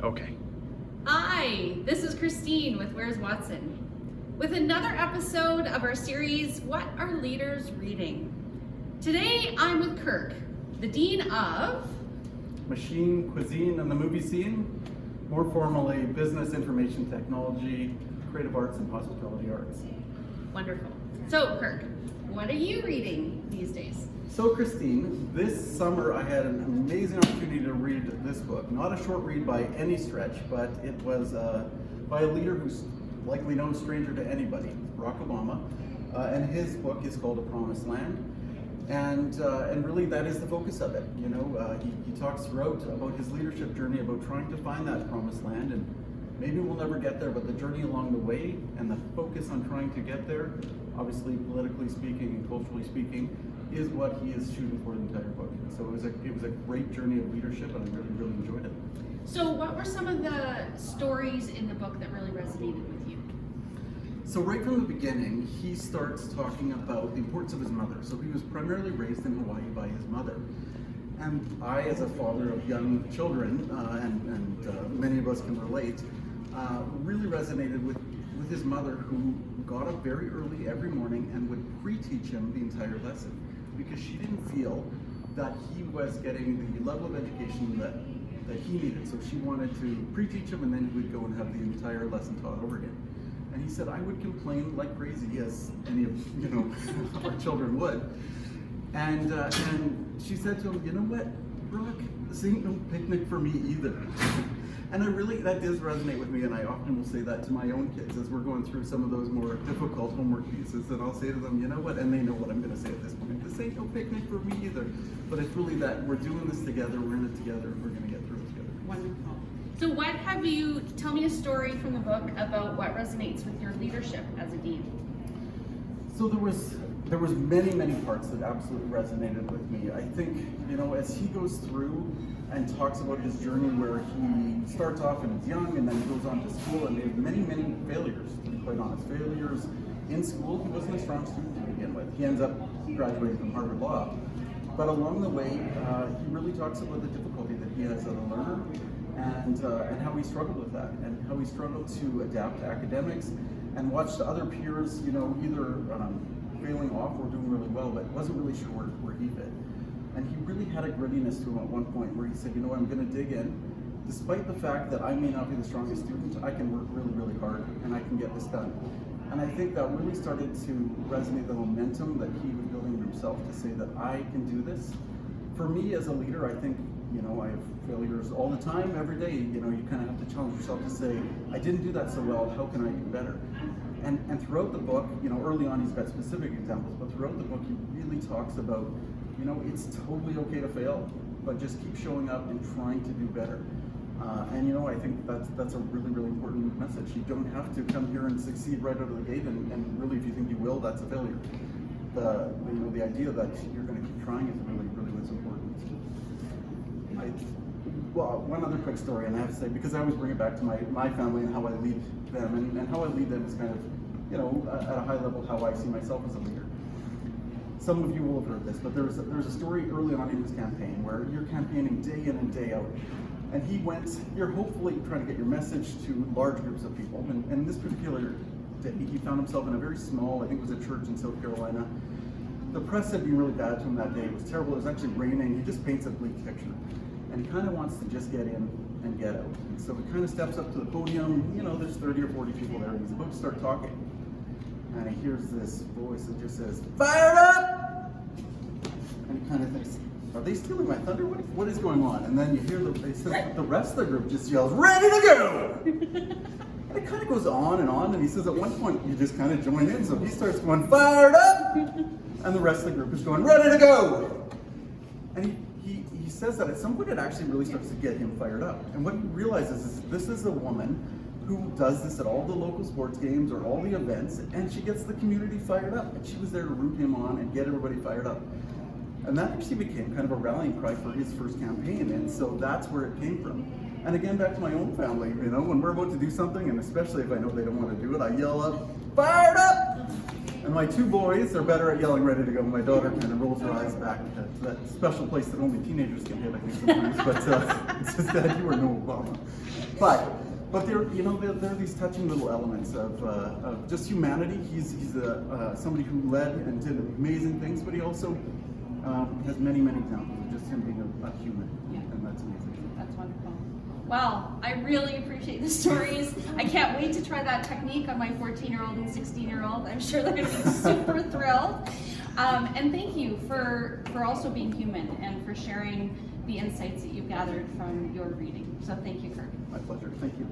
Okay. Hi, this is Christine with Where's Watson? With another episode of our series, What Are Leaders Reading? Today I'm with Kirk, the Dean of Machine, Cuisine, and the Movie Scene, more formally Business, Information Technology, Creative Arts, and Hospitality Arts. Wonderful. So Kirk, what are you reading these days? So Christine, this summer I had an amazing opportunity to read this book. Not a short read by any stretch, but it was by a leader who's likely no stranger to anybody, Barrack Obama, and his book is called A Promised Land. And really that is the focus of it. You know, he talks throughout about his leadership journey, about trying to find that promised land, and maybe we'll never get there, but the journey along the way and the focus on trying to get there, obviously politically speaking and culturally speaking, is what he is shooting for the entire book. So it was a great journey of leadership, and I really enjoyed it. So what were some of the stories in the book that really resonated with you? So right from the beginning, he starts talking about the importance of his mother. So he was primarily raised in Hawaii by his mother. And I, as a father of young children, and many of us can relate, really resonated with his mother, who got up very early every morning and would pre-teach him the entire lesson, because she didn't feel that he was getting the level of education that he needed. So she wanted to pre-teach him, and then he would go and have the entire lesson taught over again. And he said, I would complain like crazy, as any of our children would. And she said to him, you know what, Brock, this ain't no picnic for me either. And that does resonate with me, and I often will say that to my own kids as we're going through some of those more difficult homework pieces, and I'll say to them, you know what, and they know what I'm going to say at this point, this ain't no picnic for me either. But it's really that we're doing this together, we're in it together, and we're going to get through it together. Wonderful. So tell me a story from the book about what resonates with your leadership as a dean. So there was many parts that absolutely resonated with me. I think, as he goes through and talks about his journey, where he starts off and he's young, and then he goes on to school, and they have many failures, to be quite honest. Failures in school. He wasn't a strong student to begin with. He ends up graduating from Harvard Law. But along the way, he really talks about the difficulty that he has as a learner, and how he struggled with that, and how he struggled to adapt to academics, and watched other peers, either failing off or doing really well, but wasn't really sure where he fit. And he really had a grittiness to him at one point where he said, I'm going to dig in. Despite the fact that I may not be the strongest student, I can work really hard, and I can get this done. And I think that really started to resonate the momentum that he was building in himself to say that I can do this. For me as a leader, I think, I have failures all the time, every day. You kind of have to challenge yourself to say, I didn't do that so well, how can I do better? And throughout the book, early on he's got specific examples, but throughout the book he really talks about, it's totally okay to fail, but just keep showing up and trying to do better. And I think that's a really important message. You don't have to come here and succeed right out of the gate, and really if you think you will, that's a failure. The idea that you're going to keep trying is really what's important. Well, one other quick story, and I have to say, because I always bring it back to my family and how I lead them, and how I lead them is kind of, at a high level, how I see myself as a leader. Some of you will have heard this, but there's a story early on in his campaign where you're campaigning day in and day out. And you're hopefully trying to get your message to large groups of people. And this particular day, he found himself in a very small, I think it was a church in South Carolina. The press had been really bad to him that day. It was terrible. It was actually raining. He just paints a bleak picture. And he kind of wants to just get in and get out. And so he kind of steps up to the podium. There's 30 or 40 people there, and he's about to start talking. And he hears this voice that just says, "Fired up!" And he kind of thinks, are they stealing my thunder? What is going on? And then you hear the rest of the group just yells, "Ready to go!" And it kind of goes on, and he says at one point, you just kind of join in. So he starts going, "Fired up!" And the rest of the group is going, "Ready to go!" And he says that at some point it actually really starts to get him fired up. And what he realizes is this is a woman who does this at all the local sports games or all the events, and she gets the community fired up. And she was there to root him on and get everybody fired up. And that actually became kind of a rallying cry for his first campaign, and so that's where it came from. And again, back to my own family, when we're about to do something, and especially if I know they don't want to do it, I yell up, "Fired up!" And my two boys are better at yelling "ready to go." My daughter kind of rolls her eyes back to that special place that only teenagers can hit, I think, sometimes, but it says, "Dad, you are no Obama." But there, there are these touching little elements of just humanity. He's somebody who led and did amazing things, but he also has many examples of just him being a human, and that's amazing. That's wonderful. Well, I really appreciate the stories. I can't wait to try that technique on my 14-year-old and 16-year-old. I'm sure they're going to be super thrilled. And thank you for also being human and for sharing the insights that you've gathered from your reading. So thank you, Kirk. My pleasure. Thank you.